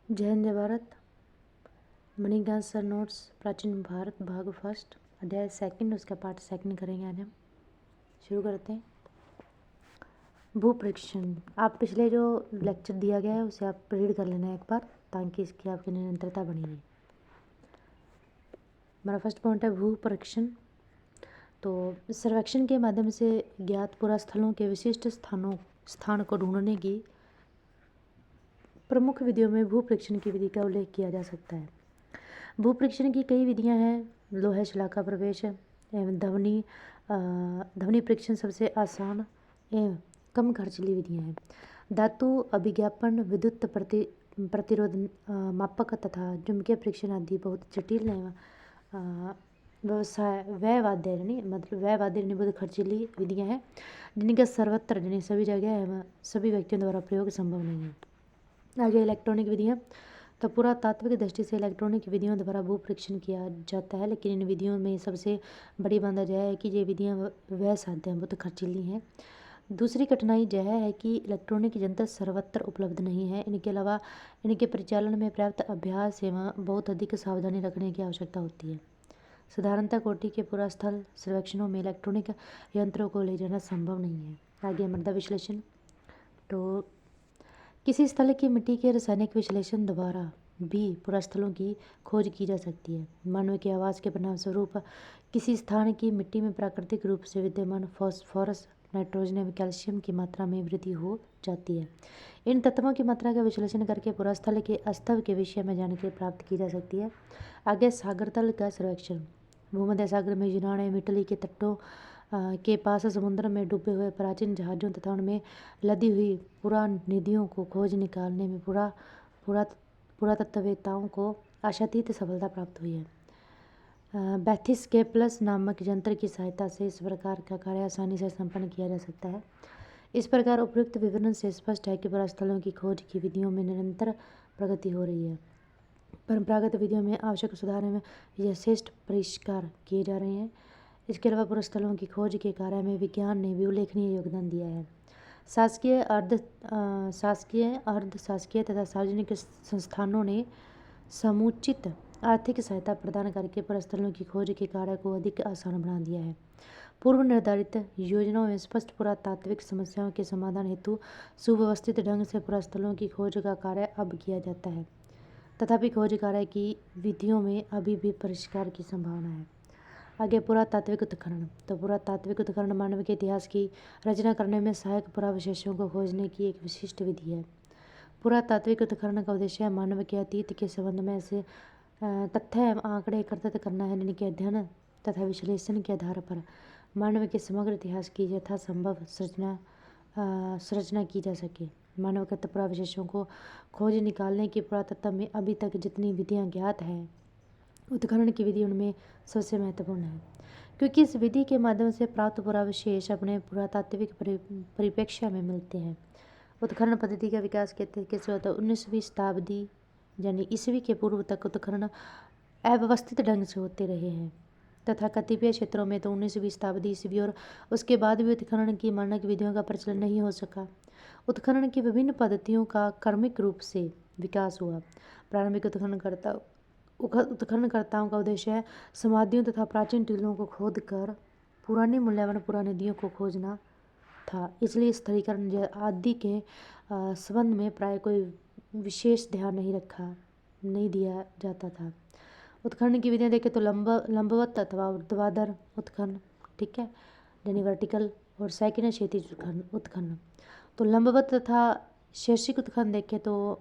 जय हिंद जय Bharat. Manikant sir notes प्राचीन भारत भाग फर्स्ट अध्याय सेकंड उसका पार्ट सेकंड करेंगे आज हम। शुरू करते हैं। भूपरीक्षण। आप पिछले जो लेक्चर दिया गया है उसे आप रीड कर लेना एक बार, ताकि इसकी आपकी निरंतरता बनी रहे। हमारा फर्स्ट पॉइंट है भूपरीक्षण। तो सर्वेक्षण के माध्यम से ज्ञात पुरास्थलों के विशिष्ट स्थान को ढूंढने की प्रमुख विधियों में भूपरीक्षण की विधि का उल्लेख किया जा सकता है। भूपरीक्षण की कई विधियां हैं। लोह शिला का प्रवेश एवं ध्वनि परीक्षण सबसे आसान एवं कम खर्चीली विधियां हैं। धातु अभिज्ञापन, विद्युत प्रतिरोध मापक तथा चुंबकीय परीक्षण आदि बहुत जटिल एवं व्ययवाद्य बहुत खर्चीली विधियां हैं, जिनका सर्वत्र यानी सभी जगह एवं सभी व्यक्तियों द्वारा प्रयोग संभव नहीं है। आगे इलेक्ट्रॉनिक विधियाँ। तो पुरातात्विक दृष्टि से इलेक्ट्रॉनिक विधियों द्वारा भू परीक्षण किया जाता है, लेकिन इन विधियों में सबसे बड़ी बात यह है कि ये विधियाँ वह साध्य हैं, बहुत खर्चीली हैं। दूसरी कठिनाई यह है कि इलेक्ट्रॉनिक यंत्र सर्वत्र उपलब्ध नहीं है। इनके अलावा इनके परिचालन में पर्याप्त अभ्यास एवं बहुत अधिक सावधानी रखने की आवश्यकता होती है। साधारणतः कोटि के पुरास्थल सर्वेक्षणों में इलेक्ट्रॉनिक यंत्रों को ले जाना संभव नहीं है। आगे मृदा विश्लेषण। तो किसी स्थल की मिट्टी के रासायनिक विश्लेषण द्वारा भी पुरास्थलों की खोज की जा सकती है। मानव के आवास के परिणाम स्वरूप किसी स्थान की मिट्टी में प्राकृतिक रूप से विद्यमान फास्फोरस, नाइट्रोजन एवं कैल्शियम की मात्रा में वृद्धि हो जाती है। इन तत्वों की मात्रा का विश्लेषण करके पुरास्थल के अस्तव के विषय में जानकारी प्राप्त की जा सकती है। आगे सागर तल का सर्वेक्षण। भूमध्य सागर में यूनान एवं इटली के तटों के पास समुद्र में डूबे हुए प्राचीन जहाज़ों तथा उनमें लदी हुई पुरानिधियों को खोज निकालने में पुरातत्ववेत्ताओं को आशातीत सफलता प्राप्त हुई है। बैथिस केपलस नामक यंत्र की सहायता से इस प्रकार का कार्य आसानी से संपन्न किया जा सकता है। इस प्रकार उपयुक्त विवरण से स्पष्ट है कि पुरास्थलों की खोज की विधियों में निरंतर प्रगति हो रही है। परंपरागत विधियों में आवश्यक सुधार एवं यथेष्ट परिष्कार किए जा रहे हैं। इसके अलावा पुरास्थलों की खोज के कार्य में विज्ञान ने भी उल्लेखनीय योगदान दिया है। शासकीय, अर्ध शासकीय तथा सार्वजनिक संस्थानों ने समुचित आर्थिक सहायता प्रदान करके पुरास्थलों की खोज के कार्य को अधिक आसान बना दिया है। पूर्व निर्धारित योजनाओं में स्पष्ट पुरातात्विक समस्याओं के समाधान हेतु सुव्यवस्थित ढंग से पुरास्थलों की खोज का कार्य अब किया जाता है। तथापि खोज कार्य की विधियों में अभी भी परिष्कार की संभावना है। आगे पुरातात्विक उत्खनन। तो पुरातात्विक उत्खनन मानव के इतिहास की रचना करने में सहायक पुरावशेषों को खोजने की एक विशिष्ट विधि है। पुरातात्विक उत्खनन का उद्देश्य मानव के अतीत के संबंध में ऐसे तथ्य एवं आंकड़े एकत्रित करना है जिनके अध्ययन तथा विश्लेषण के आधार पर मानव के समग्र इतिहास की यथासंभव संरचना की जा सके। मानवगत पुरावशेषों को खोज निकालने की पुरातत्व में अभी तक जितनी विधियाँ ज्ञात हैं, उत्खनन की विधि उनमें सबसे महत्वपूर्ण है, क्योंकि इस विधि के माध्यम से प्राप्त पुरावशेष अपने पुरातात्विक परिप्रेक्ष्य में मिलते हैं। उत्खनन पद्धति का विकास कैसे होता है? 19वीं शताब्दी यानी ईस्वी के पूर्व तक उत्खनन अव्यवस्थित ढंग से होते रहे हैं तथा कतिपय क्षेत्रों में तो 19वीं शताब्दी ईस्वी और उसके बाद भी उत्खनन की मानक विधियों का प्रचलन नहीं हो सका। उत्खनन की विभिन्न पद्धतियों का क्रमिक रूप से विकास हुआ। प्रारंभिक उत्खननकर्ताओं का उद्देश्य समाधियों तथा प्राचीन टीलों को खोदकर पुरानी मूल्यवान पुरानिधियों को खोजना था। इसलिए स्थलीकरण आदि के संबंध में प्राय कोई विशेष ध्यान नहीं दिया जाता था। उत्खनन की विधियाँ देखें तो लंबवत अथवा ऊर्ध्वाधर उत्खनन, ठीक है, यानी वर्टिकल, और सेकंड है क्षैतिज उत्खनन। तो लंबवत तथा शैक्षिक उत्खनन देखें तो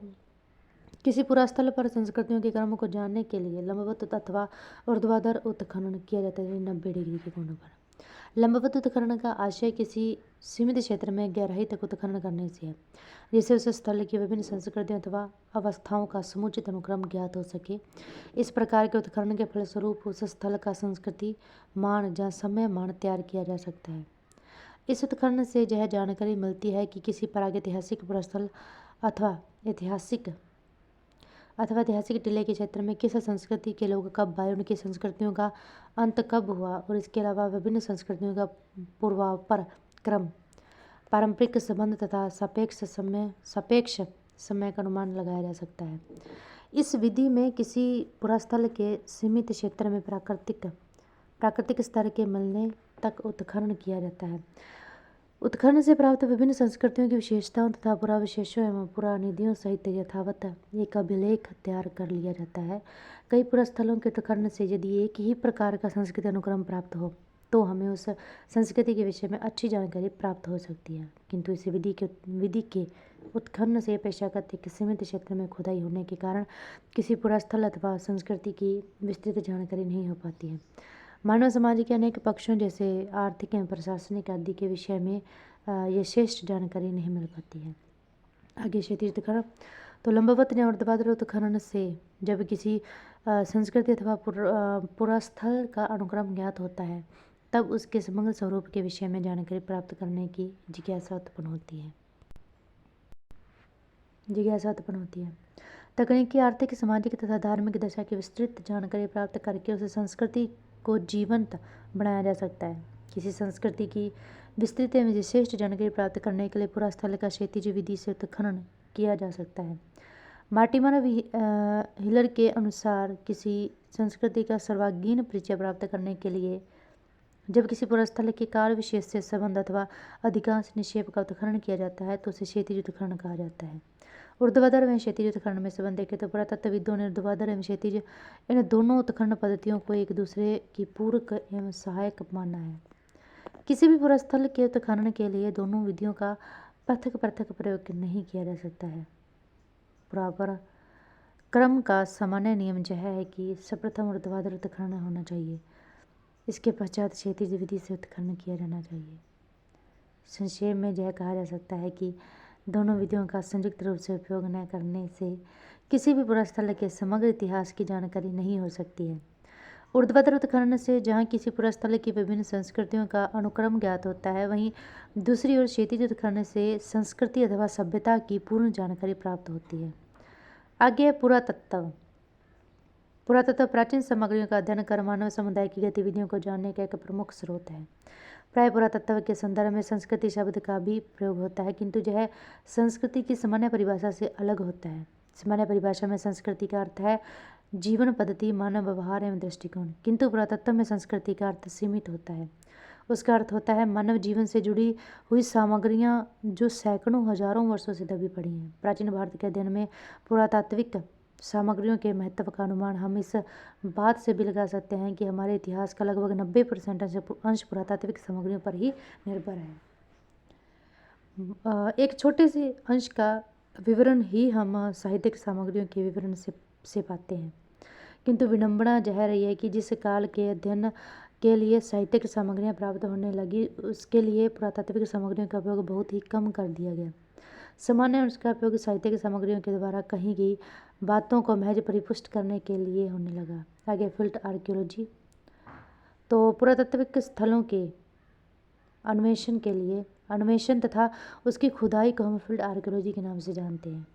किसी पुरास्थल पर संस्कृतियों के क्रम को जानने के लिए लंबवत अथवा ऊर्ध्वाधर उत्खनन किया जाता है, 90 डिग्री के कोण पर। लंबवत उत्खनन का आशय किसी सीमित क्षेत्र में गहराई तक उत्खनन करने से है, जिससे उस स्थल की विभिन्न संस्कृतियों अथवा अवस्थाओं का समुचित अनुक्रम ज्ञात हो सके। इस प्रकार के उत्खनन के फलस्वरूप उस स्थल का संस्कृति मान या समय मान तैयार किया जा सकता है। इस उत्खनन से यह जानकारी मिलती है कि किसी प्रागैतिहासिक पुरास्थल अथवा ऐतिहासिक टीले के क्षेत्र में किस संस्कृति के लोग कब आए, उनकी संस्कृतियों का अंत कब हुआ, और इसके अलावा विभिन्न संस्कृतियों का पूर्वापर क्रम, पारंपरिक संबंध तथा सापेक्ष समय का अनुमान लगाया जा सकता है। इस विधि में किसी पुरास्थल के सीमित क्षेत्र में प्राकृतिक स्तर के मिलने तक उत्खनन किया जाता है। उत्खनन से प्राप्त विभिन्न संस्कृतियों की विशेषताओं तथा पुरावशेषों एवं पुरानिधियों सहित यथावत एक अभिलेख तैयार कर लिया जाता है। कई पुरास्थलों के उत्खनन से यदि एक ही प्रकार का संस्कृति अनुक्रम प्राप्त हो तो हमें उस संस्कृति के विषय में अच्छी जानकारी प्राप्त हो सकती है, किंतु इस विधि के उत्खनन से पेशागत एक सीमित क्षेत्र में खुदाई होने के कारण किसी पुरास्थल अथवा संस्कृति की विस्तृत जानकारी नहीं हो पाती है। मानव समाज के अनेक पक्षों जैसे आर्थिक एवं प्रशासनिक आदि के विषय में ये श्रेष्ठ जानकारी नहीं मिल पाती है। आगे क्षैतिज उत्खनन। तो लंबवत या ऊर्ध्वाधर उत्खनन से जब किसी संस्कृति अथवा पुरास्थल का अनुक्रम ज्ञात होता है तब उसके समग्र स्वरूप के विषय में जानकारी प्राप्त करने की जिज्ञासा उत्पन्न होती है। तकनीकी, आर्थिक, सामाजिक तथा धार्मिक दशा की विस्तृत जानकारी प्राप्त करके उस संस्कृति को जीवंत बनाया जा सकता है। किसी संस्कृति की विस्तृत एवं विशिष्ट जानकारी प्राप्त करने के लिए पुरास्थल का क्षैतिज विधि से उत्खनन किया जा सकता है। मार्टिमर हिलर के अनुसार किसी संस्कृति का सर्वांगीण परिचय प्राप्त करने के लिए जब किसी पुरास्थल के काल विशेष से संबंध अथवा अधिकांश निक्षेप का उत्खनन किया जाता है तो उसे क्षैतिज उत्खनन कहा जाता है। ऊर्ध्वाधर एवं क्षैतिज उत्खनन में संबंध देखें तो पुरातत्वविदों ने ऊर्ध्वाधर एवं क्षैतिज इन दोनों उत्खनन पद्धतियों को एक दूसरे की पूरक एवं सहायक माना है। किसी भी पुरास्थल के उत्खनन के लिए दोनों विधियों का पृथक प्रयोग नहीं किया जा सकता है। बराबर क्रम का सामान्य नियम यह है कि सर्वप्रथम ऊर्ध्वाधर उत्खनन होना चाहिए, इसके पश्चात क्षैतिज विधि से उत्खनन किया जाना चाहिए। संक्षेप में यह कहा जा सकता है कि दोनों विधियों का संयुक्त रूप से उपयोग न करने से किसी भी पुरास्थल के समग्र इतिहास की जानकारी नहीं हो सकती है। ऊर्ध्वाधर उत्खनन से जहाँ किसी पुरास्थल की विभिन्न संस्कृतियों का अनुक्रम ज्ञात होता है, वहीं दूसरी ओर क्षैतिज उत्खनन से संस्कृति अथवा सभ्यता की पूर्ण जानकारी प्राप्त होती है। आगे पुरातत्व प्राचीन सामग्रियों का अध्ययन कर मानव समुदाय की गतिविधियों को जानने का एक प्रमुख स्रोत है। प्राय पुरातत्व के संदर्भ में संस्कृति शब्द का भी प्रयोग होता है, किंतु यह संस्कृति की सामान्य परिभाषा से अलग होता है। सामान्य परिभाषा में संस्कृति का अर्थ है जीवन पद्धति, मानव व्यवहार एवं दृष्टिकोण, किंतु पुरातत्व में संस्कृति का अर्थ सीमित होता है। उसका अर्थ होता है मानव जीवन से जुड़ी हुई सामग्रियाँ जो सैकड़ों हजारों वर्षों से दबी पड़ी हैं। प्राचीन भारत के अध्ययन में पुरातात्विक सामग्रियों के महत्व का अनुमान हम इस बात से भी लगा सकते हैं कि हमारे इतिहास का लगभग 90% अंश पुरातात्विक सामग्रियों पर ही निर्भर है। एक छोटे से अंश का विवरण ही हम साहित्यिक सामग्रियों के विवरण से पाते हैं, किंतु विडंबना यह रही है कि जिस काल के अध्ययन के लिए साहित्यिक सामग्रियाँ प्राप्त होने लगी उसके लिए पुरातात्विक सामग्रियों का उपयोग बहुत ही कम कर दिया गया। सामान्य उसका उपयोग साहित्यिक सामग्रियों के द्वारा कही गई बातों को महज परिपुष्ट करने के लिए होने लगा। आगे फील्ड आर्कियोलॉजी। तो पुरातात्विक स्थलों के अन्वेषण तथा उसकी खुदाई को हम फील्ड आर्कियोलॉजी के नाम से जानते हैं।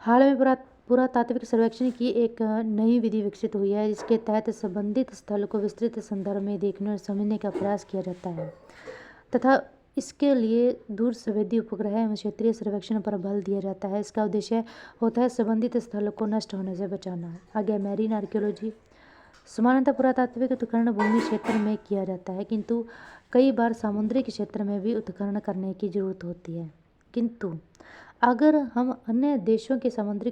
हाल में पुरातात्विक सर्वेक्षण की एक नई विधि विकसित हुई है, जिसके तहत संबंधित स्थल को विस्तृत संदर्भ में देखने और समझने का प्रयास किया जाता है तथा इसके लिए दूर संवेदी उपग्रह एवं क्षेत्रीय सर्वेक्षण पर बल दिया जाता है। इसका उद्देश्य होता है संबंधित स्थल को नष्ट होने से बचाना। आगे मैरीन आर्कियोलॉजी। सामान्यतः पुरातात्विक उत्खनन भूमि क्षेत्र में किया जाता है, किंतु कई बार समुद्री क्षेत्र में भी उत्खनन करने की जरूरत होती है। किंतु अगर हम अन्य देशों के समुद्री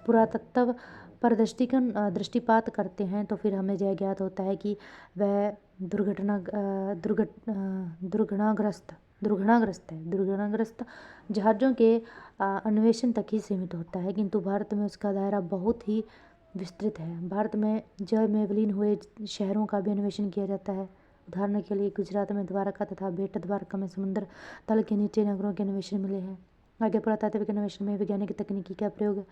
पुरातत्व पर दृष्टिपात करते हैं तो फिर हमें यह ज्ञात होता है कि वह दुर्घटनाग्रस्त जहाज़ों के अन्वेषण तक ही सीमित होता है, किंतु भारत में उसका दायरा बहुत ही विस्तृत है। भारत में जल में विलीन हुए शहरों का भी अन्वेषण किया जाता है। उदाहरण के लिए गुजरात में द्वारका तथा बेट द्वारका में समुद्र तल के नीचे नगरों के अन्वेषण मिले हैं। आगे पुरातात्विक अन्वेषण में वैज्ञानिक तकनीकी का प्रयोग।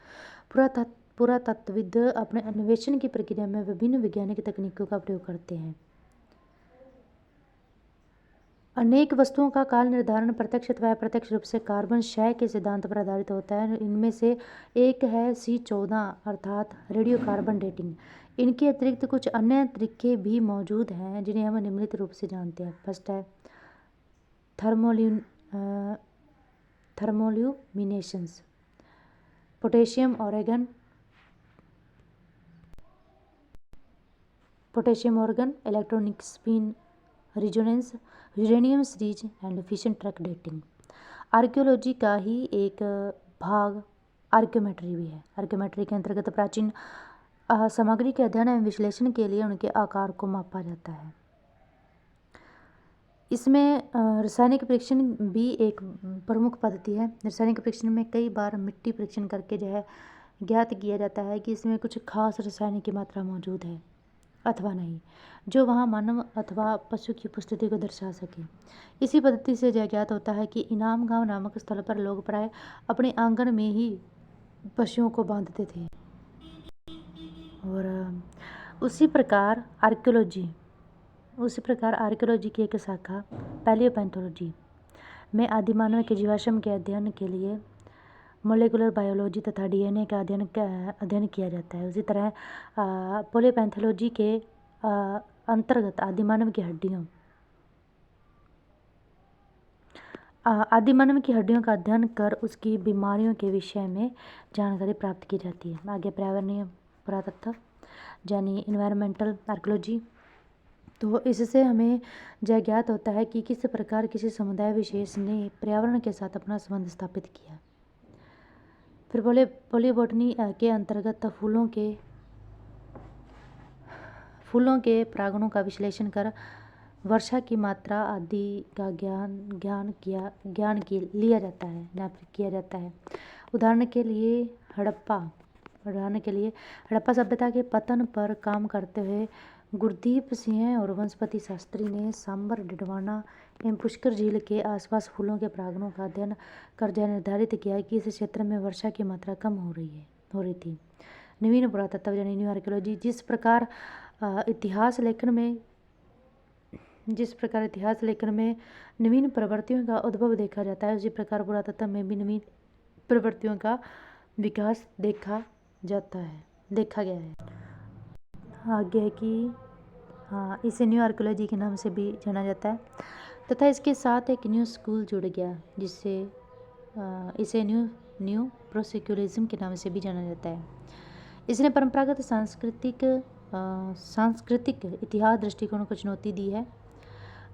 पुरातत्वविद अपने अन्वेषण की प्रक्रिया में विभिन्न वैज्ञानिक तकनीकों का प्रयोग करते हैं। अनेक वस्तुओं का काल निर्धारण प्रत्यक्ष अथवा अप्रत्यक्ष रूप से कार्बन क्षय के सिद्धांत पर आधारित होता है। इनमें से एक है C14 अर्थात रेडियो कार्बन डेटिंग। इनके अतिरिक्त कुछ अन्य तरीके भी मौजूद हैं जिन्हें हम निम्नलिखित रूप से जानते हैं। फर्स्ट है thermoluminescence, potassium argon, electronic spin resonance, uranium series and fission track dating. Archaeology का ही एक भाग आर्कियोमेट्री भी है। आर्कियोमेट्री के अंतर्गत प्राचीन सामग्री के अध्ययन एवं विश्लेषण के लिए उनके आकार को मापा जाता है। इसमें रासायनिक परीक्षण भी एक प्रमुख पद्धति है। रासायनिक परीक्षण में कई बार मिट्टी परीक्षण करके जो है ज्ञात किया जाता है कि इसमें कुछ खास रसायन की मात्रा मौजूद है अथवा नहीं, जो वहाँ मानव अथवा पशु की उपस्थिति को दर्शा सके। इसी पद्धति से यह ज्ञात होता है कि इनाम गांव नामक स्थल पर लोग प्राय अपने आंगन में ही पशुओं को बांधते थे। और उसी प्रकार आर्कियोलॉजी की एक शाखा पैलियोपैंथोलॉजी में आदिमानव के जीवाश्म के अध्ययन के लिए मोलेकुलर बायोलॉजी तथा डीएनए का अध्ययन किया जाता है। उसी तरह पैलियोपैंथोलॉजी के अंतर्गत आदिमानव की हड्डियों का अध्ययन कर उसकी बीमारियों के विषय में जानकारी प्राप्त की जाती है। आगे पर्यावरणीय पुरातत्व यानी इन्वायरमेंटल आर्कियोलॉजी। तो इससे हमें यह ज्ञात होता है कि किस प्रकार किसी समुदाय विशेष ने पर्यावरण के साथ अपना संबंध स्थापित किया। फिर पॉलीबोटनी के अंतर्गत फूलों के परागणों का विश्लेषण कर वर्षा की मात्रा आदि का ज्ञान लिया जाता है। उदाहरण के लिए हड़प्पा सभ्यता के पतन पर काम करते हुए गुरदीप सिंह और वनस्पति शास्त्री ने सांबर, डिडवाना एवं पुष्कर झील के आसपास फूलों के परागणों का अध्ययन कर यह निर्धारित किया कि इस क्षेत्र में वर्षा की मात्रा कम हो रही थी। नवीन पुरातत्व यानी न्यू आर्कियोलॉजी। जिस प्रकार इतिहास लेखन में नवीन प्रवृत्तियों का उद्भव देखा जाता है, उसी प्रकार पुरातत्व में भी नवीन प्रवृत्तियों का विकास देखा गया है। आगे है कि इसे न्यू आर्कियोलॉजी के नाम से भी जाना जाता है तथा इसके साथ एक न्यू स्कूल जुड़ गया जिससे इसे न्यू प्रोसेक्युलिज्म के नाम से भी जाना जाता है। इसने परंपरागत सांस्कृतिक इतिहास दृष्टिकोण को चुनौती दी है।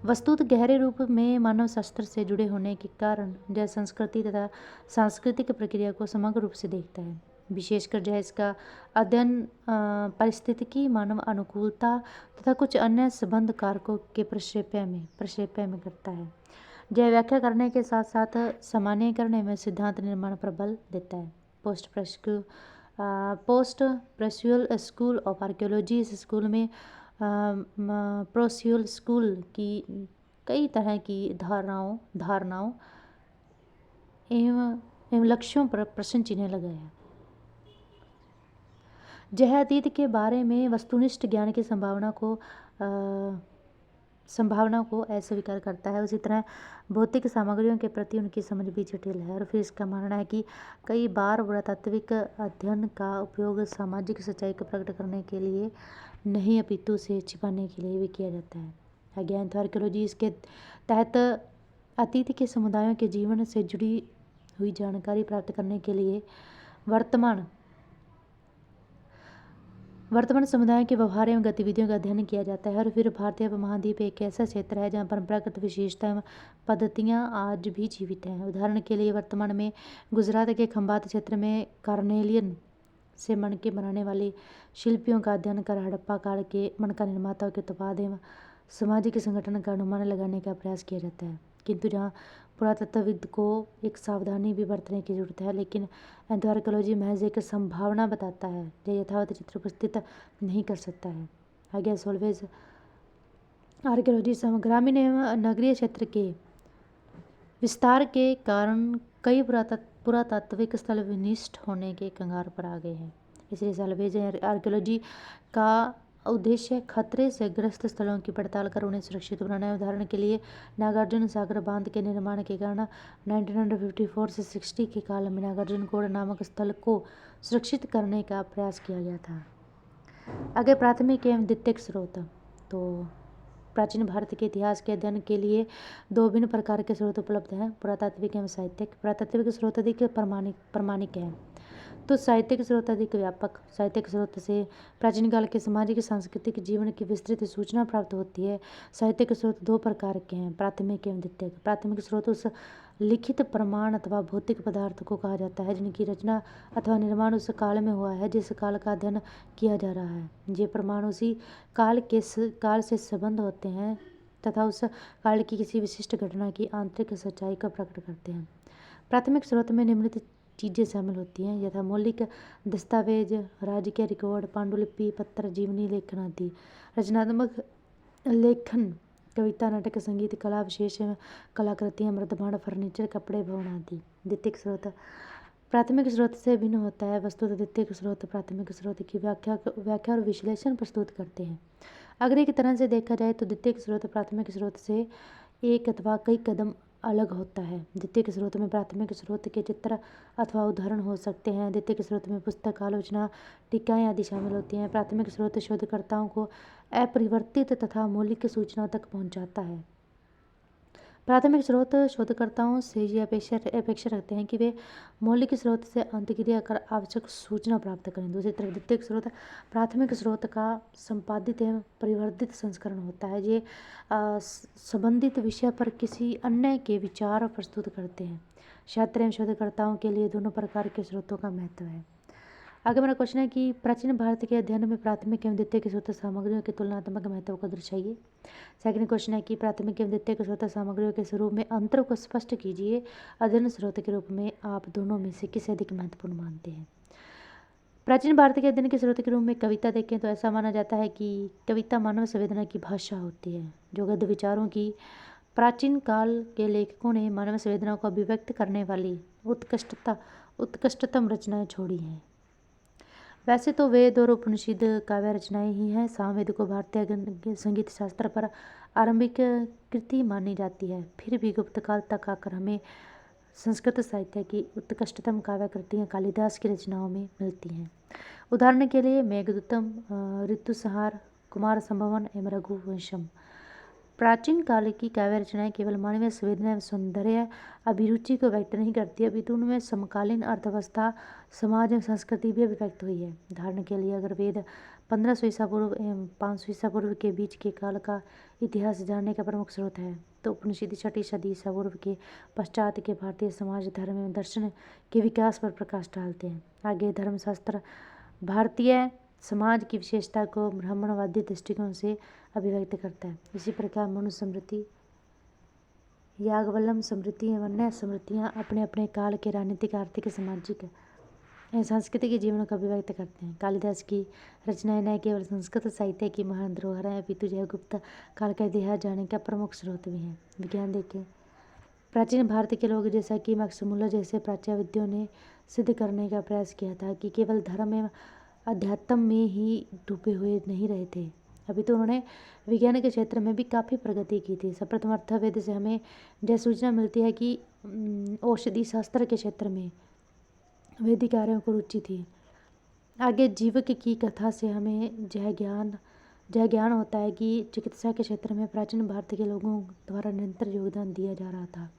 वस्तुतः गहरे रूप में मानव शास्त्र से जुड़े होने के कारण यह संस्कृति तथा सांस्कृतिक प्रक्रिया को समग्र रूप से देखता है। विशेषकर यह इसका अध्ययन पारिस्थितिकी, मानव अनुकूलता तथा कुछ अन्य संबंध कारकों के प्रक्षेप्य में करता है। यह व्याख्या करने के साथ साथ सामान्यीकरण एवं सिद्धांत निर्माण पर बल देता है। Post processual school of archaeology. इस स्कूल में प्रोस्यूल स्कूल की कई तरह की धारणाओं एवं लक्ष्यों पर प्रश्न चिन्ह लगाया है। यह अतीत के बारे में वस्तुनिष्ठ ज्ञान की संभावना को अस्वीकार करता है। उसी तरह भौतिक सामग्रियों के प्रति उनकी समझ भी जटिल है। और फिर इसका मानना है कि कई बार पुरातात्विक अध्ययन का उपयोग सामाजिक सच्चाई को प्रकट करने के लिए नहीं अपितु से छिपाने के लिए भी किया जाता है। अज्ञात आर्कियोलॉजी इसके तहत अतीत के समुदायों के जीवन से जुड़ी हुई जानकारी प्राप्त करने के लिए वर्तमान समुदाय के व्यवहार एवं गतिविधियों का अध्ययन किया जाता है। और फिर भारतीय उपमहाद्वीप एक ऐसा क्षेत्र है जहाँ परंपरागत विशेषता एवं पद्धतियाँ आज भी जीवित हैं। उदाहरण के लिए वर्तमान में गुजरात के खंभात क्षेत्र में कार्नेलियन से मणके बनाने वाली शिल्पियों का अध्ययन कर हड़प्पा काल के मणका निर्माताओं के उत्पाद एवं सामाजिक संगठन का अनुमान लगाने का प्रयास किया जाता है। किंतु जहाँ पुरातत्वविद को एक सावधानी भी बरतने की जरूरत है, लेकिन एंथ्रोपोलॉजी महज एक संभावना बताता है, यह यथावत चित्र उपस्थित नहीं कर सकता है। आगे सोल्वेज आर्कियोलॉजी ग्रामीण एवं नगरीय क्षेत्र के विस्तार के कारण कई पुरातात्विक स्थल विनिष्ट होने के कगार पर आ गए हैं। इसलिए साल्वेज आर्कियोलॉजी का उद्देश्य खतरे से ग्रस्त स्थलों की पड़ताल कर उन्हें सुरक्षित बनाना है। उदाहरण के लिए नागार्जुन सागर बांध के निर्माण के कारण 1954 से 60 के काल में नागार्जुन कोड नामक स्थल को सुरक्षित करने का प्रयास किया गया था। आगे प्राथमिक एवं द्वितीयक स्रोत। तो प्राचीन भारत के इतिहास के अध्ययन के लिए दो भिन्न प्रकार के स्रोत उपलब्ध हैं, पुरातात्विक एवं साहित्यिक। पुरातात्विक स्रोत अधिक प्रामाणिक है, तो साहित्यिक स्रोत अधिक व्यापक। साहित्यिक स्रोत से प्राचीन काल के सामाजिक सांस्कृतिक जीवन की विस्तृत सूचना प्राप्त होती है। साहित्यिक स्रोत दो प्रकार के हैं, प्राथमिक एवं द्वितीयक। प्राथमिक स्रोत उस लिखित प्रमाण अथवा भौतिक पदार्थ को कहा जाता है जिनकी रचना अथवा निर्माण उस काल में हुआ है जिस काल का अध्ययन किया जा रहा है। ये प्रमाण उसी काल से संबंध होते हैं तथा उस काल की किसी विशिष्ट घटना की आंतरिक सच्चाई को प्रकट करते हैं। प्राथमिक स्रोत में निम्नलिखित चीज़ें शामिल होती हैं, यथा मौलिक दस्तावेज, राजकीय रिकॉर्ड, पांडुलिपि, पत्र, जीवनी लेखन आदि। रचनात्मक लेखन, कविता, नाटक, संगीत, कला विशेष कलाकृतियाँ, मृदभांड, फर्नीचर, कपड़े, भवन आदि। द्वितीयक स्रोत प्राथमिक स्रोत से भिन्न होता है। वस्तुतः द्वितीयक स्रोत प्राथमिक स्रोत की व्याख्या और विश्लेषण प्रस्तुत करते हैं। अगर एक तरह से देखा जाए तो द्वितीयक स्रोत प्राथमिक स्रोत से एक अथवा कई कदम अलग होता है। द्वितीयक स्रोत में प्राथमिक स्रोत के चित्र अथवा उदाहरण हो सकते हैं। द्वितीयक स्रोत में पुस्तक, आलोचना, टीकाएं आदि शामिल होती हैं। प्राथमिक स्रोत शोधकर्ताओं को अपरिवर्तित तथा मौलिक सूचनाओं तक पहुंचाता है। प्राथमिक स्रोत शोधकर्ताओं से ये अपेक्षा रखते हैं कि वे मौलिक स्रोत से अंतर्क्रिया कर आवश्यक सूचना प्राप्त करें। दूसरी तरफ द्वितीयक स्रोत प्राथमिक स्रोत का संपादित एवं परिवर्धित संस्करण होता है। ये संबंधित विषय पर किसी अन्य के विचार प्रस्तुत करते हैं। छात्र एवं शोधकर्ताओं के लिए दोनों प्रकार के स्रोतों का महत्व है। आगे मेरा क्वेश्चन है कि प्राचीन भारत के अध्ययन में प्राथमिक एवं द्वितीयक स्रोत सामग्रियों के तुलनात्मक महत्व को दर्शाइए। सेकंड क्वेश्चन है कि प्राथमिक एवं द्वितीयक स्रोत सामग्रियों के स्वरूप में अंतर को स्पष्ट कीजिए। अध्ययन स्रोत के रूप में आप दोनों में से किसे अधिक महत्वपूर्ण मानते हैं। प्राचीन भारत के अध्ययन के स्रोत के रूप में कविता देखें तो ऐसा माना जाता है कि कविता मानव संवेदना की भाषा होती है। जो गद्य विचारों की प्राचीन काल के लेखकों ने मानव संवेदनाओं को अभिव्यक्त करने वाली उत्कृष्टतम रचनाएं छोड़ी हैं। वैसे तो वेद और उपनिषद काव्य रचनाएं ही हैं। सामवेद को भारतीय संगीत शास्त्र पर आरंभिक कृति मानी जाती है। फिर भी गुप्त काल तक आकर हमें संस्कृत साहित्य की उत्कृष्टतम काव्य कृतियाँ कालिदास की रचनाओं में मिलती हैं। उदाहरण के लिए मेघदूतम, ऋतुसंहार, कुमार संभवन एवं रघुवंशम। प्राचीन काल की काव्य रचनाएं केवल मानवीय संवेदना एवं सौंदर्य अभिरुचि को व्यक्त नहीं करती, अपितु उनमें समकालीन अर्थव्यवस्था, समाज एवं संस्कृति भी अभिव्यक्त हुई है। उदाहरण के लिए अगर वेद 1500 ईसा पूर्व एवं 500 ईसा पूर्व के बीच के काल का इतिहास जानने का प्रमुख स्रोत है, तो उपनिषद 6वीं सदी ईसा पूर्व के पश्चात के भारतीय समाज, धर्म एवं दर्शन के विकास पर प्रकाश डालते हैं। आगे धर्मशास्त्र भारतीय समाज की विशेषता को ब्राह्मणवादी दृष्टिकोण से अभिव्यक्त करता है। इसी प्रकार मनुस्मृति, याज्ञवल्क्य स्मृति एवं अन्य स्मृतियाँ अपने अपने काल के राजनीतिक, आर्थिक, सामाजिक एवं सांस्कृतिक जीवन को अभिव्यक्त करते हैं। कालिदास की रचनाएं न केवल संस्कृत साहित्य की महान धरोहर है, अपितु यह गुप्त काल का इतिहास जानने का प्रमुख स्रोत भी है। विज्ञान देखें, प्राचीन भारत के लोग जैसा कि मैक्स मुलर जैसे प्राच्यविदों ने सिद्ध करने का प्रयास किया था कि केवल धर्म एवं अध्यात्म में ही डूबे हुए नहीं रहे थे, अभी तो उन्होंने विज्ञान के क्षेत्र में भी काफ़ी प्रगति की थी। सर्वप्रथम अथर्ववेद से हमें यह सूचना मिलती है कि औषधि शास्त्र के क्षेत्र में वैदिक आर्यों को रुचि थी। आगे जीवक की कथा से हमें यह ज्ञान होता है कि चिकित्सा के क्षेत्र में प्राचीन भारत के लोगों द्वारा निरंतर योगदान दिया जा रहा था।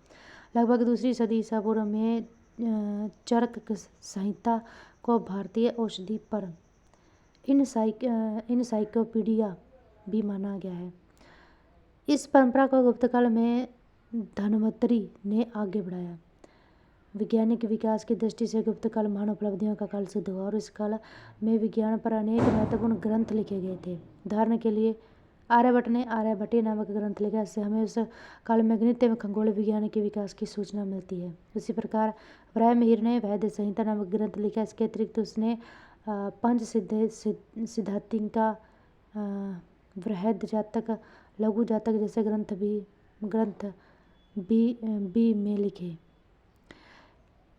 लगभग 2वीं सदी ईसा पूर्व में चरक संहिता को भारतीय औषधि पर इनसाइक्लोपीडिया भी माना गया है। इस परंपरा को गुप्त काल में धन्वंतरि ने आगे बढ़ाया। वैज्ञानिक विकास की दृष्टि से गुप्त काल महान उपलब्धियों का काल सिद्ध हुआ और इस काल में विज्ञान पर अनेक महत्वपूर्ण ग्रंथ लिखे गए थे। उदाहरण के लिए आर्यभट्ट ने आर्यभट्टीय नामक ग्रंथ लिखा, इससे हमें उस काल में गणित एवं खगोल विज्ञान के विकास की सूचना मिलती है। उसी प्रकार वराहमिहिर ने वैद्य संहिता नामक ग्रंथ लिखा। इसके अतिरिक्त उसने पंच सिद्धांतिका, बृहद जातक, लघु जातक जैसे ग्रंथ भी में लिखे।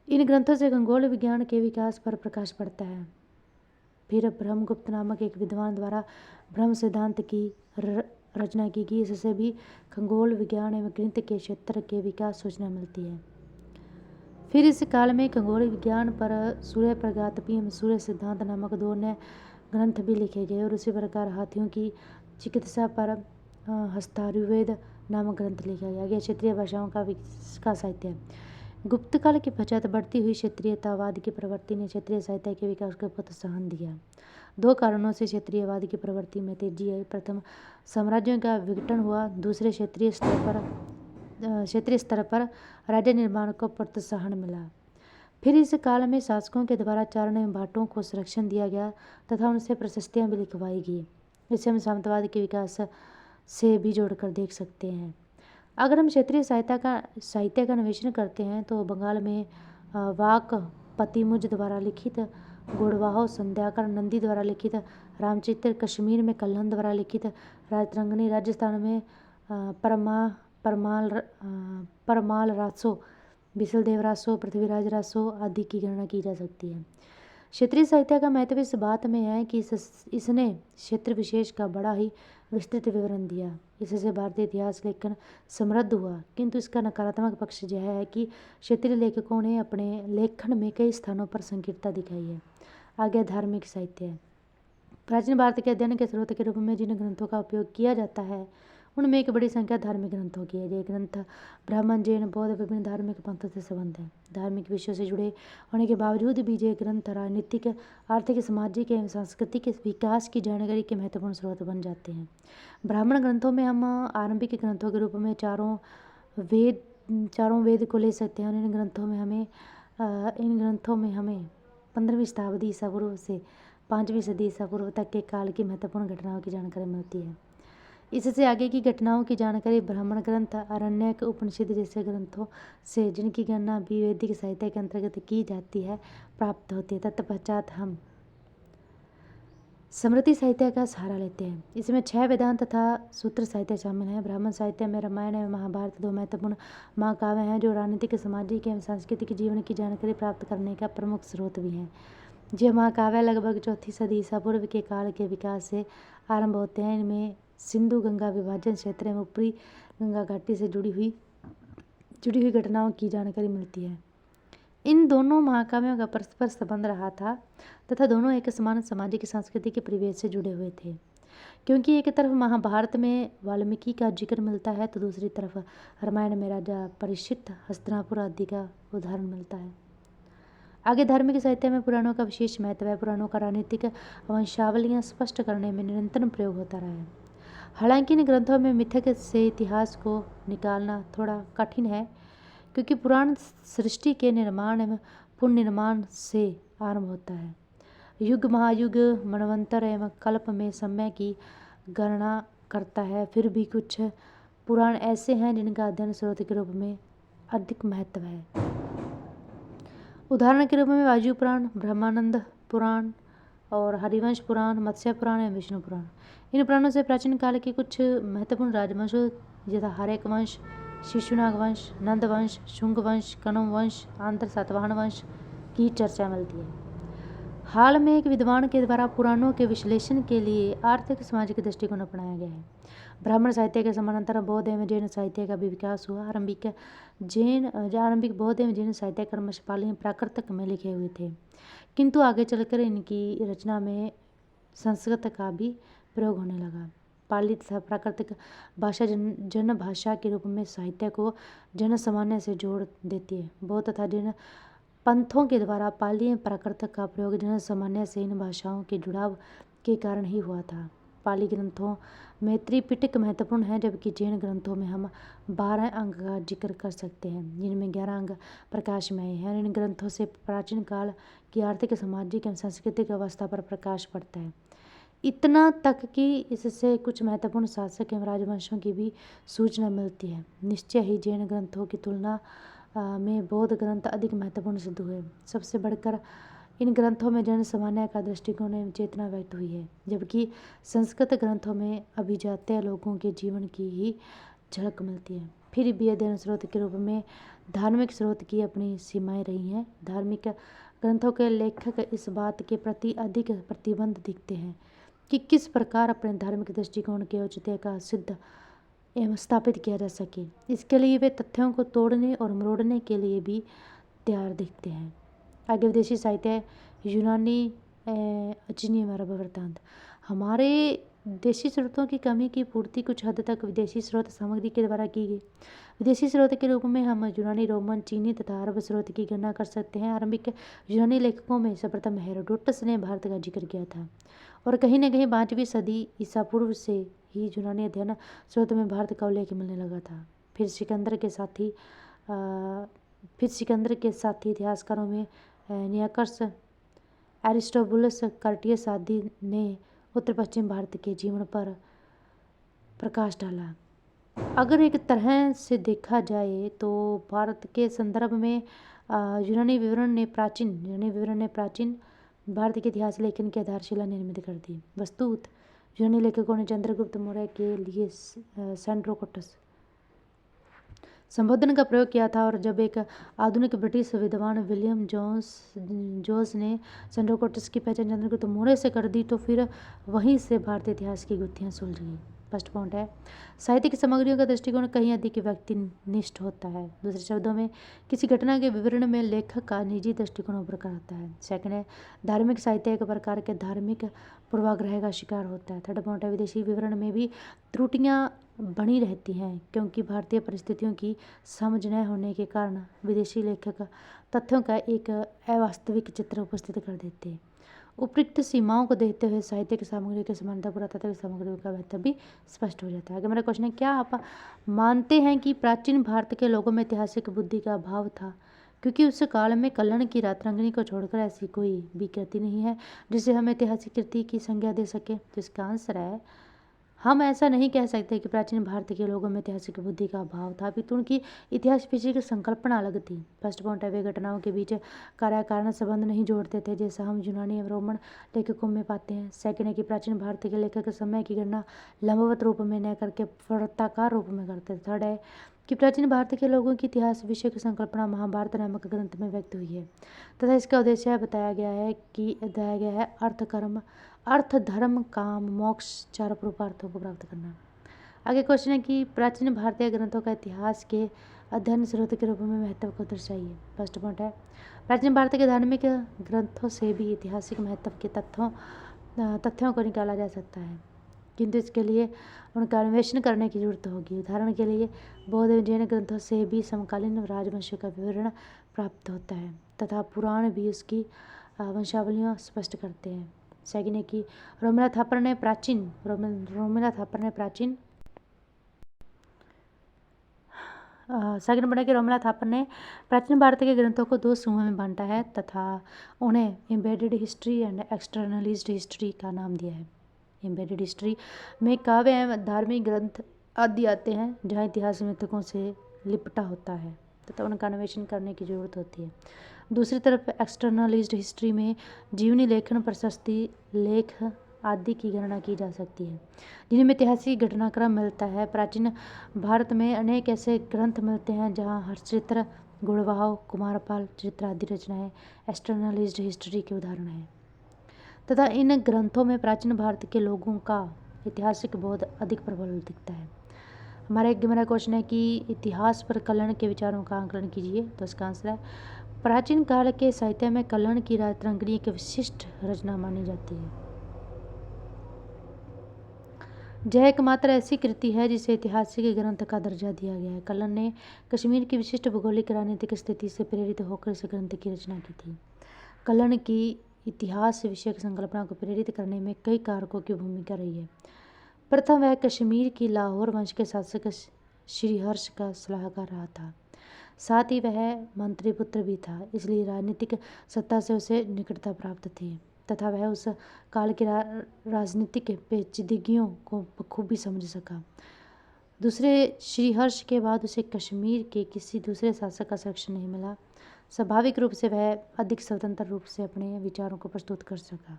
इन ग्रंथों से खगोल विज्ञान के विकास पर प्रकाश पड़ता है। फिर ब्रह्मगुप्त नामक एक विद्वान द्वारा ब्रह्म सिद्धांत की रचना की गई, इससे भी खगोल विज्ञान एवं गणित के क्षेत्र के विकास सूचना मिलती है। फिर इस काल में खगोल विज्ञान पर सूर्य प्रगातपी एवं सूर्य सिद्धांत नामक 2 अन्य ग्रंथ भी लिखे गए और उसी प्रकार हाथियों की चिकित्सा पर हस्तायुर्वेद नामक ग्रंथ लिखा गया। यह क्षेत्रीय भाषाओं का साहित्य है। गुप्त काल के पश्चात बढ़ती हुई क्षेत्रीयतावाद की प्रवृत्ति ने क्षेत्रीय साहित्य के विकास को प्रोत्साहन दिया। दो कारणों से क्षेत्रीयवाद की प्रवृत्ति में तेजी आई। प्रथम, साम्राज्यों का विघटन हुआ। दूसरे, क्षेत्रीय स्तर पर राज्य निर्माण को प्रोत्साहन मिला। फिर इस काल में शासकों के द्वारा चारण एवं भाटों को संरक्षण दिया गया तथा उनसे प्रशस्तियाँ भी लिखवाई गई। इसे हम सामंतवाद के विकास से भी जोड़कर देख सकते हैं। अगर हम क्षेत्रीय साहित्य का अन्वेषण करते हैं तो बंगाल में वाक पतिमुज द्वारा लिखित गोड़वाहो संध्याकर नंदी द्वारा लिखित रामचित्र, कश्मीर में कल्हण द्वारा लिखित राजतरंगिणी, राजस्थान में परमाल रासो, बिसलदेव रासो, पृथ्वीराज रासो आदि की गणना की जा सकती है। क्षेत्रीय साहित्य का महत्व इस बात में है कि इसने क्षेत्र विशेष का बड़ा ही विस्तृत विवरण दिया। इससे भारतीय इतिहास लेखन समृद्ध हुआ, किंतु इसका नकारात्मक पक्ष यह है कि क्षेत्रीय लेखकों ने अपने लेखन में कई स्थानों पर संकीर्णता दिखाई है। आगे धार्मिक साहित्य है। प्राचीन भारत के अध्ययन के स्रोत के रूप में जिन ग्रंथों का उपयोग किया जाता है उनमें एक बड़ी संख्या धार्मिक ग्रंथों की है। ये ग्रंथ ब्राह्मण, जैन, बौद्ध विभिन्न धार्मिक पंथों से संबंध है। धार्मिक विषयों से जुड़े होने के बावजूद भी ये ग्रंथ राजनीतिक, आर्थिक, सामाजिक एवं सांस्कृतिक विकास की जानकारी के महत्वपूर्ण स्रोत बन जाते हैं। ब्राह्मण ग्रंथों में हम आरंभिक ग्रंथों के रूप में चारों वेद को ले सकते हैं। इन ग्रंथों में हमें 15वीं शताब्दी ईसा पूर्व से 5वीं सदी ईसा पूर्व तक के काल की महत्वपूर्ण घटनाओं की जानकारी मिलती है। इससे आगे की घटनाओं की जानकारी ब्राह्मण ग्रंथ, आरण्यक, उपनिषद जैसे ग्रंथों से, जिनकी गणना भी वैदिक साहित्य के अंतर्गत की जाती है, प्राप्त होती है। तत्पश्चात हम स्मृति साहित्य का सहारा लेते हैं। इसमें 6 वेदांत तथा सूत्र साहित्य शामिल हैं। ब्राह्मण साहित्य में रामायण एवं महाभारत 2 महत्वपूर्ण महाकाव्य हैं जो राजनीतिक, सामाजिक एवं सांस्कृतिक जीवन की जानकारी प्राप्त करने का प्रमुख स्रोत भी हैं। ये महाकाव्य लगभग 4वीं सदी ईसा पूर्व के काल के विकास से आरंभ होते हैं। इनमें सिंधु गंगा विभाजन क्षेत्र में ऊपरी गंगा घाटी से जुड़ी हुई घटनाओं की जानकारी मिलती है। इन दोनों महाकाव्यों का परस्पर संबंध रहा था तथा दोनों एक समान सामाजिक सांस्कृतिक परिवेश से जुड़े हुए थे। क्योंकि एक तरफ महाभारत में वाल्मीकि का जिक्र मिलता है तो दूसरी तरफ रामायण में राजा परीक्षित, हस्तिनापुर आदि का उदाहरण मिलता है। आगे धार्मिक साहित्य में पुराणों का विशेष महत्व है। पुराणों का राजनीतिक वंशावलियाँ स्पष्ट करने में निरंतर प्रयोग होता रहा है। हालांकि इन ग्रंथों में मिथक से इतिहास को निकालना थोड़ा कठिन है, क्योंकि पुराण सृष्टि के निर्माण एवं पुनर्निर्माण से आरंभ होता है। युग, महायुग, मनवंतर एवं कल्प में समय की गणना करता है। फिर भी कुछ पुराण ऐसे हैं जिनका अध्ययन स्रोत के रूप में अधिक महत्व है। उदाहरण के रूप में वायु पुराण, ब्रह्मानंद पुराण और हरिवंश पुराण, मत्स्य पुराण एवं विष्णु पुराण। इन पुराणों से प्राचीन काल के कुछ महत्वपूर्ण राजवंशों यथा हर्यक वंश, शिशुनाग वंश, नंद वंश, शुंग वंश, कण्व वंश, आंध्र सातवाहन वंश की चर्चा मिलती है। हाल में एक विद्वान के द्वारा पुराणों के विश्लेषण के लिए आर्थिक सामाजिक दृष्टिकोण अपनाया गया है। ब्राह्मण साहित्य के समानांतर बौद्ध एवं जैन साहित्य का भी विकास हुआ। आरंभिक बौद्ध एवं जैन साहित्य क्रमश पाली प्राकृत में लिखे हुए थे, किंतु आगे चलकर इनकी रचना में संस्कृत का भी प्रयोग होने लगा। पाली तथा प्राकृतिक भाषा जन भाषा के रूप में साहित्य को जन सामान्य से जोड़ देती है। बौद्ध तथा जैन पंथों के द्वारा पाली एवं प्राकृत का प्रयोग जन सामान्य से इन भाषाओं के जुड़ाव के कारण ही हुआ था। पाली ग्रंथों में त्रिपिटक महत्वपूर्ण है, जबकि जैन ग्रंथों में हम 12 अंग का जिक्र कर सकते हैं, जिनमें 11 अंग प्रकाशमय हैं। इन ग्रंथों से प्राचीन काल की आर्थिक, सामाजिक एवं सांस्कृतिक अवस्था पर प्रकाश पड़ता है, इतना तक कि इससे कुछ महत्वपूर्ण शासक एवं राजवंशों की भी सूचना मिलती है। निश्चय ही जैन ग्रंथों की तुलना में बौद्ध ग्रंथ अधिक महत्वपूर्ण सिद्ध हुए। सबसे बढ़कर इन ग्रंथों में जन सामान्य का दृष्टिकोण एवं चेतना व्यक्त हुई है, जबकि संस्कृत ग्रंथों में अभिजात्य लोगों के जीवन की ही झलक मिलती है। फिर भी अध्ययन स्रोत के रूप में धार्मिक स्रोत की अपनी सीमाएं रही हैं। धार्मिक ग्रंथों के लेखक इस बात के प्रति अधिक प्रतिबद्ध दिखते हैं कि किस प्रकार अपने धार्मिक दृष्टिकोण के औचित्य का सिद्ध एवं स्थापित किया जा सके। इसके लिए वे तथ्यों को तोड़ने और मरोड़ने के लिए भी तैयार दिखते हैं। आगे विदेशी साहित्य, यूनानी, अचिनी, हमारा वृत्तांत। हमारे देशी स्रोतों की कमी की पूर्ति कुछ हद तक विदेशी स्रोत सामग्री के द्वारा की गई। विदेशी स्रोत के रूप में हम यूनानी, रोमन, चीनी तथा अरब स्रोत की गणना कर सकते हैं। आरंभिक यूनानी लेखकों में सर्वप्रथम हेरोडोटस ने भारत का जिक्र किया था और कहीं न कहीं 5वीं सदी ईसा पूर्व से ही यूनानी अध्ययन स्रोत में भारत का उल्लेख मिलने लगा था। फिर सिकंदर के साथी इतिहासकारों में नियाकर्स, एरिस्टोबुलस, कर्टियस आदि ने उत्तर पश्चिम भारत के जीवन पर प्रकाश डाला। अगर एक तरह से देखा जाए तो भारत के संदर्भ में यूनानी विवरण ने प्राचीन भारत के इतिहास लेखन की आधारशिला निर्मित कर दी। वस्तुतः यूनानी लेखकों ने चंद्रगुप्त मौर्य के लिए सेंड्रोकोटस संबोधन का प्रयोग किया था और जब एक आधुनिक ब्रिटिश विद्वान विलियम जोस ने सेंड्रोकोटस की पहचान चंद्रगुप्त मौर्य से कर दी तो फिर वहीं से भारतीय इतिहास की गुत्थियां सुलझ गई। फर्स्ट पॉइंट है, साहित्यिक सामग्रियों का दृष्टिकोण कहीं अधिक व्यक्तिनिष्ठ होता है। दूसरे शब्दों में किसी घटना के विवरण में लेखक का निजी दृष्टिकोण उभर कर आता है। सेकंड है, धार्मिक साहित्य एक प्रकार के धार्मिक पूर्वाग्रह का शिकार होता है। थर्ड पॉइंट है, विदेशी विवरण में भी त्रुटियां बनी रहती हैं क्योंकि भारतीय परिस्थितियों की समझ न होने के कारण विदेशी लेखक तथ्यों का एक अवास्तविक चित्र उपस्थित कर देते हैं। उपयुक्त सीमाओं को देखते हुए साहित्यिक सामग्री के समानता पुरातात्विक सामग्रियों का महत्व भी स्पष्ट हो जाता है। आगे मेरा क्वेश्चन है, क्या आप मानते हैं कि प्राचीन भारत के लोगों में ऐतिहासिक बुद्धि का अभाव था क्योंकि उस काल में कल्हण की रातरंगिणी को छोड़कर ऐसी कोई भी कृति नहीं है जिसे हम ऐतिहासिक कृति की संज्ञा दे सके? तो इसका आंसर है, हम ऐसा नहीं कह सकते कि प्राचीन भारत के लोगों में ऐतिहासिक बुद्धि का अभाव था, अपितु उनकी इतिहास पीछे की संकल्पना अलग थी। फर्स्ट पॉइंट है, वे घटनाओं के बीच कार्य कारण संबंध नहीं जोड़ते थे जैसा हम यूनानी एवं रोमन लेखकों में पाते हैं। सेकंड है कि प्राचीन भारत के लेखक समय की गणना लंबवत रूप में न करके वृत्ताकार रूप में करते थे। थर्ड है कि प्राचीन भारत के लोगों की इतिहास विषय की संकल्पना महाभारत नामक ग्रंथ में व्यक्त हुई है तथा इसका उद्देश्य बताया गया है अर्थ, धर्म, काम, मोक्ष चार पुरुषार्थों को प्राप्त करना। आगे क्वेश्चन है कि प्राचीन भारतीय ग्रंथों का इतिहास के अध्ययन स्रोत के रूप में महत्व को दर्शाइए। फर्स्ट पॉइंट है, प्राचीन भारत के धार्मिक ग्रंथों से भी ऐतिहासिक महत्व के तथ्यों को निकाला जा सकता है किंतु इसके लिए उनका अन्वेषण करने की जरूरत होगी। उदाहरण के लिए बौद्ध एवं जैन ग्रंथों से भी समकालीन राजवंशों का विवरण प्राप्त होता है तथा पुराण भी उसकी वंशावलियाँ स्पष्ट करते हैं। सेकंड है कि रोमिला थापर ने प्राचीन भारत के ग्रंथों को दो समूहों में बांटा है तथा उन्हें एम्बेडेड हिस्ट्री एंड एक्सटर्नलिज्ड हिस्ट्री का नाम दिया है। एम्बेडेड हिस्ट्री में काव्य एवं धार्मिक ग्रंथ आदि आते हैं जहाँ इतिहास मिथकों से लिपटा होता है तथा उनका अन्वेषण करने की जरूरत होती है। दूसरी तरफ एक्सटर्नलिज्ड हिस्ट्री में जीवनी लेखन, प्रशस्ति लेख आदि की गणना की जा सकती है जिनमें ऐतिहासिक घटनाक्रम मिलता है। प्राचीन भारत में अनेक ऐसे ग्रंथ मिलते हैं जहाँ हर्षचित्र, गुणवाह, कुमारपाल चरित्र आदि रचनाएं एक्सटर्नलिज्ड हिस्ट्री के उदाहरण हैं तथा इन ग्रंथों में प्राचीन भारत के लोगों का ऐतिहासिक बोध अधिक प्रबल दिखता है। मेरा क्वेश्चन है कि इतिहास पर कल्हण के विचारों का आकलन कीजिए। तो इसका आंसर है, प्राचीन काल के साहित्य में कल्हण की रातरंगिणी एक विशिष्ट रचना मानी जाती है। यह एकमात्र ऐसी कृति है जिसे ऐतिहासिक ग्रंथ का दर्जा दिया गया है। कल्हण ने कश्मीर की विशिष्ट भौगोलिक राजनीतिक स्थिति से प्रेरित होकर इस ग्रंथ की रचना की थी। कल्हण की इतिहास विषयक संकल्पना को प्रेरित करने में कई कारकों की भूमिका रही है। प्रथम, वह कश्मीर की लाहौर वंश के शासक श्रीहर्ष का सलाहकार रहा था। साथ ही वह मंत्री पुत्र भी था, इसलिए राजनीतिक सत्ता से उसे निकटता प्राप्त थी तथा वह उस काल की राजनीतिक पेचीदगियों को बखूबी समझ सका। दूसरे, श्रीहर्ष के बाद उसे कश्मीर के किसी दूसरे शासक का संरक्षण नहीं मिला। स्वाभाविक रूप से वह अधिक स्वतंत्र रूप से अपने विचारों को प्रस्तुत कर सका।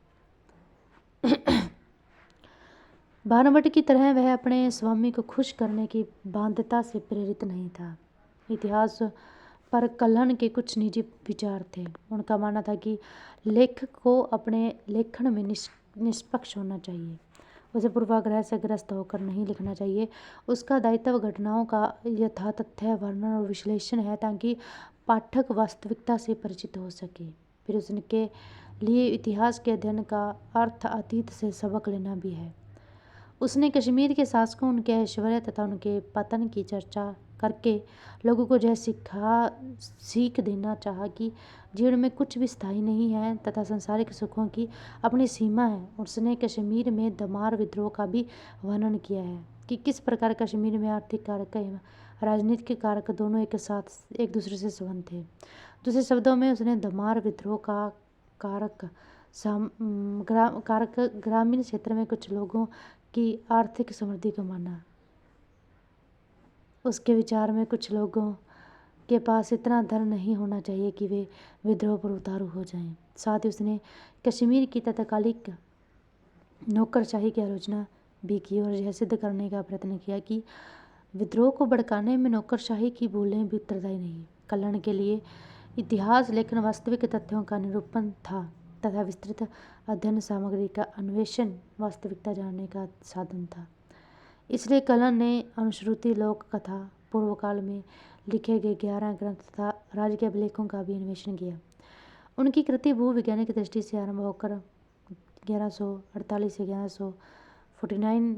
भानुभट की तरह वह अपने स्वामी को खुश करने की बाध्यता से प्रेरित नहीं था। इतिहास पर कल्हण के कुछ निजी विचार थे। उनका मानना था कि लेखक को अपने लेखन में निष्पक्ष होना चाहिए, उसे पूर्वाग्रह से ग्रस्त होकर नहीं लिखना चाहिए। उसका दायित्व घटनाओं का यथातथ्य वर्णन और विश्लेषण है ताकि पाठक वास्तविकता से परिचित हो सके। फिर उसके लिए इतिहास के अध्ययन का अर्थ अतीत से सबक लेना भी है। उसने कश्मीर के शासकों, उनके ऐश्वर्य तथा उनके पतन की चर्चा करके लोगों को यह सीख देना चाहा कि जीवन में कुछ भी स्थायी नहीं है तथा सांसारिक सुखों की अपनी सीमा है। उसने कश्मीर में दमार विद्रोह का भी वर्णन किया है कि किस प्रकार कश्मीर में आर्थिक कारक एवं राजनीतिक कारक दोनों एक दूसरे से संबंध थे। दूसरे शब्दों में उसने दमार विद्रोह का कारक ग्रामीण क्षेत्र में कुछ लोगों की आर्थिक समृद्धि को माना। उसके विचार में कुछ लोगों के पास इतना धन नहीं होना चाहिए कि वे विद्रोह पर उतारू हो जाएं। साथ ही उसने कश्मीर की तत्कालिक नौकरशाही की आलोचना भी की और यह सिद्ध करने का प्रयत्न किया कि विद्रोह को भड़काने में नौकरशाही की भूलें भी उत्तरदायी नहीं। कल्याण के लिए इतिहास लेखन वास्तविक तथ्यों का निरूपण था तथा विस्तृत अध्ययन सामग्री का अन्वेषण वास्तविकता जानने का साधन था। इसलिए कलन ने अनुश्रुति, लोक कथा, पूर्व काल में लिखे गए 11 ग्रंथ तथा राजकीय अभिलेखों का भी अन्वेषण किया। उनकी कृति भूवैज्ञानिक दृष्टि से आरंभ होकर 1148 से 1149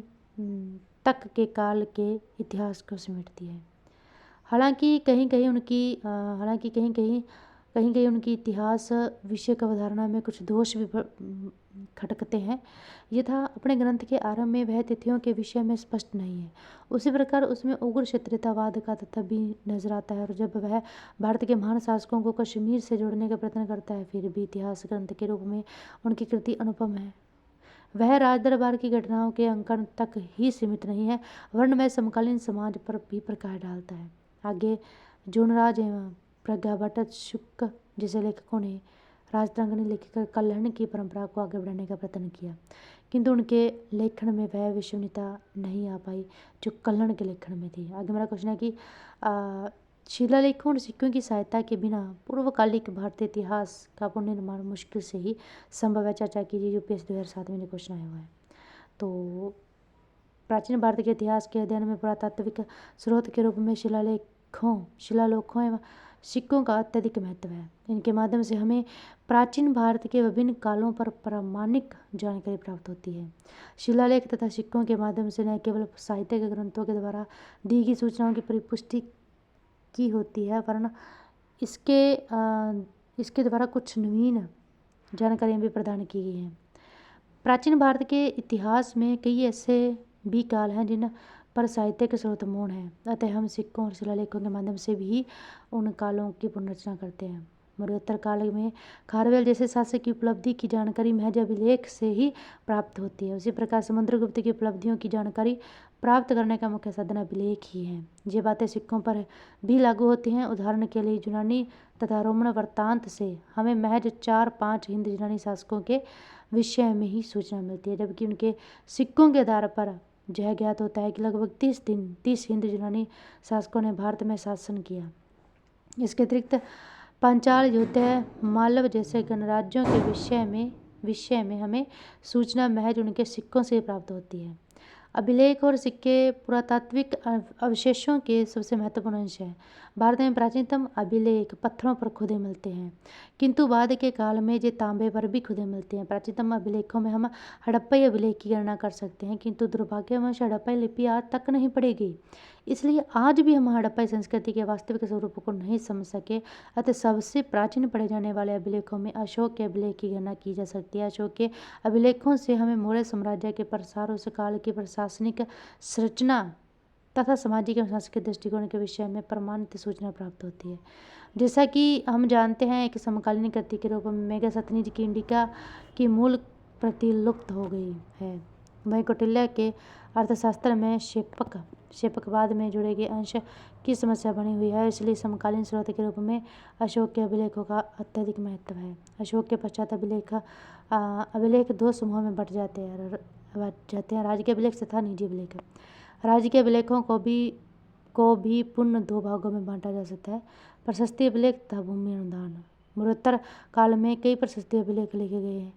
तक के काल के इतिहास को समेटती है। हालांकि कहीं कहीं उनकी इतिहास विषय की अवधारणा में कुछ दोष भी खटकते हैं। यथा अपने ग्रंथ के आरंभ में वह तिथियों के विषय में स्पष्ट नहीं है। उसी प्रकार उसमें उग्र क्षत्रियतावाद का तथ्य भी नजर आता है। और जब वह भारत के महान शासकों को कश्मीर से जोड़ने का प्रयत्न करता है, फिर भी इतिहास ग्रंथ के रूप में उनकी कृति अनुपम है। वह राज दरबार की घटनाओं के अंकन तक ही सीमित नहीं है, वर्ण में समकालीन समाज पर भी प्रकाश डालता है। आगे जूनराज एवं प्रज्ञाभट्ट शुक्ल जैसे लेखकों ने राजतरंगिणी लिखकर कल्याण की परंपरा को आगे बढ़ाने का प्रयत्न किया, किंतु उनके लेखन में वह विश्वसनीयता नहीं आ पाई जो कल्याण के लेखन में थी। आगे मेरा क्वेश्चन है कि शिलालेखों और सिक्कों की सहायता के बिना पूर्वकालिक भारतीय इतिहास का पुनर्निर्माण मुश्किल से ही संभव है। चर्चा कीजिए। यूपीएससी 2007 में क्वेश्चन आया हुआ है। तो प्राचीन भारत के इतिहास के अध्ययन में पुरातात्विक स्रोत के रूप में शिलालेखों एवं सिक्कों का अत्यधिक महत्व है। इनके माध्यम से हमें प्राचीन भारत के विभिन्न कालों पर प्रामाणिक जानकारी प्राप्त होती है। शिलालेख तथा सिक्कों के माध्यम से न केवल साहित्य के ग्रंथों के द्वारा दी गई सूचनाओं की परिपुष्टि की होती है, वरन इसके द्वारा कुछ नवीन जानकारियाँ भी प्रदान की गई हैं। प्राचीन भारत के इतिहास में कई ऐसे भी काल हैं जिन पर साहित्य के स्रोत मौन है, अतः हम सिक्कों और शिलालेखों के माध्यम से भी उन कालों की पुनर्रचना करते हैं। मौर्योत्तर काल में खारवेल जैसे शासक की उपलब्धि की जानकारी महज अभिलेख से ही प्राप्त होती है। उसी प्रकार समुद्रगुप्त की उपलब्धियों की जानकारी प्राप्त करने का मुख्य साधन अभिलेख ही है। ये बातें सिक्कों पर भी लागू होती हैं। उदाहरण के लिए यूनानी तथा रोमन वृत्तांत से हमें महज 4-5 हिंद यूनानी शासकों के विषय में ही सूचना मिलती है, जबकि उनके सिक्कों के आधार पर यह ज्ञात होता है कि लगभग 30 हिंद यूनानी शासकों ने भारत में शासन किया। इसके अतिरिक्त पांचाल, योद्धा, मालव जैसे गणराज्यों के विषय में हमें सूचना महज उनके सिक्कों से प्राप्त होती है। अभिलेख और सिक्के पुरातात्विक अवशेषों के सबसे महत्वपूर्ण अंश हैं। भारत में प्राचीनतम अभिलेख पत्थरों पर खुदे मिलते हैं, किंतु बाद के काल में ये तांबे पर भी खुदे मिलते हैं। प्राचीनतम अभिलेखों में हम हड़प्पई अभिलेख की गणना कर सकते हैं, किंतु दुर्भाग्यवश हड़प्पई लिपि आज तक नहीं पढ़ी गई। इसलिए आज भी हम हड़प्पई संस्कृति के वास्तविक स्वरूप को नहीं समझ सके। अतः सबसे प्राचीन पढ़े जाने वाले अभिलेखों में अशोक के अभिलेख की गणना की जा सकती है। अशोक के अभिलेखों से हमें मौर्य साम्राज्य के प्रसार, उस काल की प्रशासनिक संरचना तथा सामाजिक एवं सांस्कृतिक दृष्टिकोण के विषय में प्रमाणित सूचना प्राप्त होती है। जैसा कि हम जानते हैं कि समकालीन कृति के रूप में मेगास्थनीज की इंडिका की मूल प्रति लुप्त हो गई है। वहीं कौटिल्य के अर्थशास्त्र में शेपकवाद में जुड़े गए अंश की समस्या बनी हुई है। इसलिए समकालीन स्रोत के रूप में अशोक के अभिलेखों का अत्यधिक महत्व है। अशोक के पश्चात अभिलेख 2 समूहों में बट जाते हैं, राजकीय अभिलेख तथा निजी अभिलेख। राजकीय अभिलेखों को भी पुनः 2 भागों में बांटा जा सकता है, प्रशस्ति अभिलेख तथा भूमि अनुदान। मौर्योत्तर काल में कई प्रशस्ति अभिलेख लिखे गए हैं।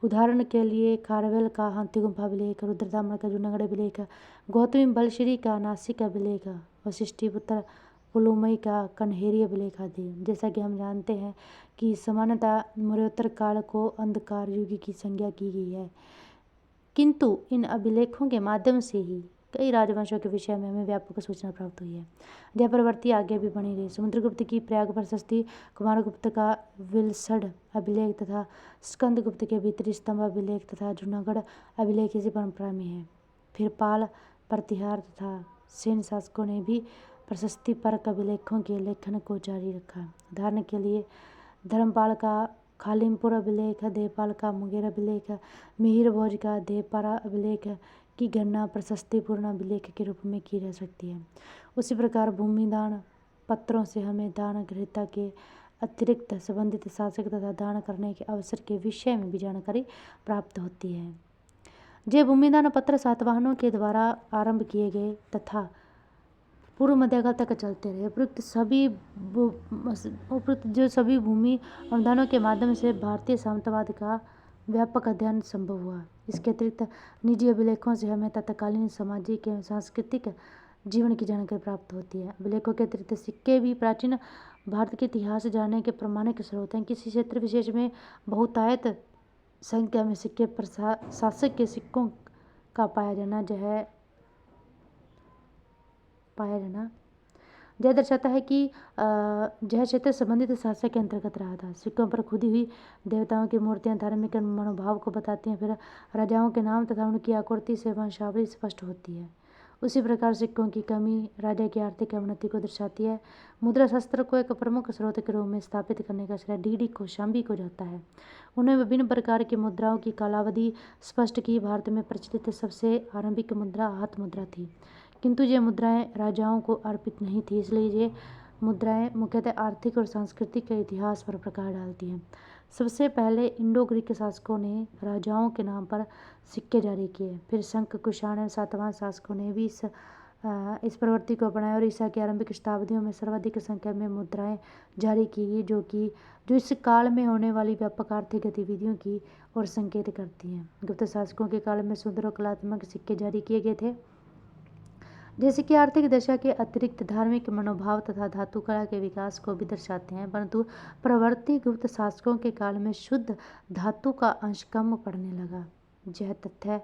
उदाहरण के लिए खारवेल का हाथी गुम्फा अभिलेख, रुद्रदामन का जूनागढ़ अभिलेख, गौतमी बलश्री का नासिक अभिलेख, वशिष्ठिपुत्र पुलुमई का कन्हेरी अभिलेख आदि। जैसा कि हम जानते हैं कि सामान्यतः मौर्योत्तर काल को अंधकार युग की संज्ञा की गई है, किंतु इन अभिलेखों के माध्यम से ही कई राजवंशों के विषय में हमें व्यापक सूचना प्राप्त हुई है। यह प्रवृत्ति आगे भी बनी रही। समुद्रगुप्त की प्रयाग प्रशस्ति, कुमारगुप्त का विलसड़ अभिलेख तथा स्कंदगुप्त के भीतरी स्तंभ अभिलेख तथा जूनागढ़ अभिलेख इसी परंपरा में है। फिर पाल, प्रतिहार तथा सेन शासकों ने भी प्रशस्ति परक अभिलेखों के लेखन को जारी रखा। उदाहरण के लिए धर्मपाल का खालिमपुर अभिलेख, देवपाल का मुंगेर अभिलेख, मिहिर भोज का देवपारा अभिलेख की गणना प्रशस्तिपूर्ण अभिलेख के रूप में की जा सकती है। उसी प्रकार भूमिदान पत्रों से हमें दान ग्रहीता के अतिरिक्त संबंधित शासक तथा दान करने के अवसर के विषय में भी जानकारी प्राप्त होती है। ये भूमिदान पत्र सातवाहनों के द्वारा आरंभ किए गए तथा पूर्व मध्यकाल तक चलते रहे। उपयुक्त जो सभी भूमि अनुदानों के माध्यम से भारतीय सामंतवाद का व्यापक अध्ययन संभव हुआ। इसके अतिरिक्त निजी अभिलेखों से हमें तत्कालीन सामाजिक एवं सांस्कृतिक जीवन की जानकारी प्राप्त होती है। अभिलेखों के अतिरिक्त सिक्के भी प्राचीन भारत के इतिहास जानने के प्रमाणिक स्रोत हैं। किसी क्षेत्र विशेष में बहुतायत संख्या में सिक्के शासक के सिक्कों का पाया जाना यह दर्शाता है कि यह क्षेत्र संबंधित शासक के अंतर्गत रहा था। सिक्कों पर खुदी हुई देवताओं की मूर्तियां धार्मिक मनोभाव को बताती हैं। फिर राजाओं के नाम तथा उनकी आकृति से वंशावली स्पष्ट होती है। उसी प्रकार सिक्कों की कमी राजा की आर्थिक अवनति को दर्शाती है। मुद्रा शास्त्र को एक प्रमुख स्रोत के रूप में स्थापित करने का श्रेय डी कौशाम्बी को जाता है। उन्होंने विभिन्न प्रकार की मुद्राओं की कालावधि स्पष्ट की। भारत में प्रचलित सबसे आरंभिक मुद्रा हाथ मुद्रा थी, किंतु ये मुद्राएं राजाओं को अर्पित नहीं थी, इसलिए ये मुद्राएं मुख्यतः आर्थिक और सांस्कृतिक इतिहास पर प्रकाश डालती हैं। सबसे पहले इंडो ग्रीक शासकों ने राजाओं के नाम पर सिक्के जारी किए। फिर शंख, कुषाण और सातवाहन शासकों ने भी इस प्रवृत्ति को अपनाया और ईसा की आरंभिक शताब्दियों में सर्वाधिक संख्या में मुद्राएं जारी की गई, जो इस काल में होने वाली व्यापक आर्थिक गतिविधियों की ओर संकेत करती हैं। गुप्त शासकों के काल में सुंदर और कलात्मक सिक्के जारी किए गए थे, जैसे कि आर्थिक दशा के अतिरिक्त धार्मिक मनोभाव तथा धातु कला के विकास को भी दर्शाते हैं। परंतु प्रवर्ती गुप्त शासकों के काल में शुद्ध धातु का अंश कम पड़ने लगा। यह तथ्य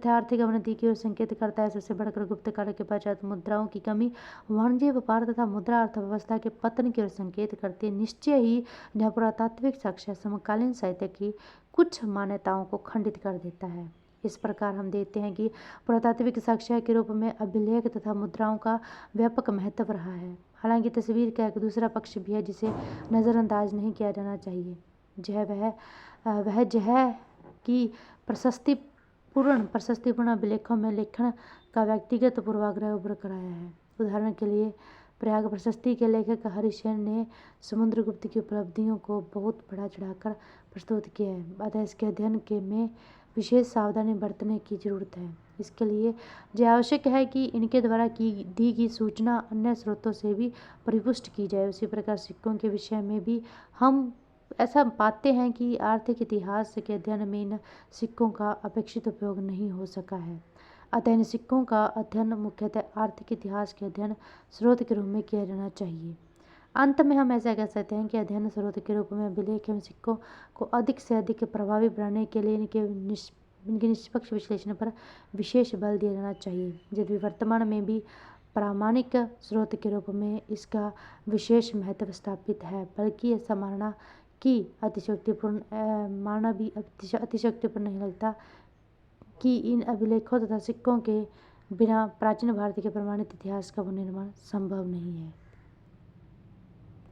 आर्थिक अवनति की ओर संकेत करता है। सबसे बढ़कर गुप्त काल के पश्चात मुद्राओं की कमी वाणिज्य व्यापार तथा मुद्रा अर्थव्यवस्था के पतन की ओर संकेत करती है। निश्चय ही यह पुरातात्विक साक्ष्य समकालीन साहित्य की कुछ मान्यताओं को खंडित कर देता है। इस प्रकार हम देखते हैं कि पुरातात्विक साक्ष्य के रूप में अभिलेख तथा मुद्राओं का व्यापक महत्व रहा है। हालांकि तस्वीर का एक दूसरा पक्ष भी है जिसे नज़रअंदाज नहीं किया जाना चाहिए। यह कि प्रशस्तिपूर्ण अभिलेखों में लेखन का व्यक्तिगत पूर्वाग्रह उभर कर आया है। उदाहरण के लिए प्रयाग प्रशस्ति के लेखक हरिसेन ने समुद्रगुप्त की उपलब्धियों को बहुत बढ़ा चढ़ाकर प्रस्तुत किया है। अतः इसके अध्ययन में विशेष सावधानी बरतने की जरूरत है। इसके लिए यह आवश्यक है कि इनके द्वारा दी गई सूचना अन्य स्रोतों से भी परिपुष्ट की जाए। उसी प्रकार सिक्कों के विषय में भी हम ऐसा पाते हैं कि आर्थिक इतिहास के अध्ययन में इन सिक्कों का अपेक्षित उपयोग नहीं हो सका है। अतः इन सिक्कों का अध्ययन मुख्यतः आर्थिक इतिहास के अध्ययन स्रोत के रूप में किया जाना चाहिए। अंत में हम ऐसा कह सकते हैं कि अध्ययन स्रोत के रूप में अभिलेख एवं सिक्कों को अधिक से अधिक प्रभावी बनाने के लिए इनके निष्पक्ष विश्लेषण पर विशेष बल दिया जाना चाहिए। यदि वर्तमान में भी प्रामाणिक स्रोत के रूप में इसका विशेष महत्व स्थापित है, बल्कि ऐसा मानना भी अतिशयोक्तिपूर्ण नहीं लगता कि इन अभिलेखों तथा सिक्कों के बिना प्राचीन भारत के प्रमाणित इतिहास का पुनर्निर्माण संभव नहीं है।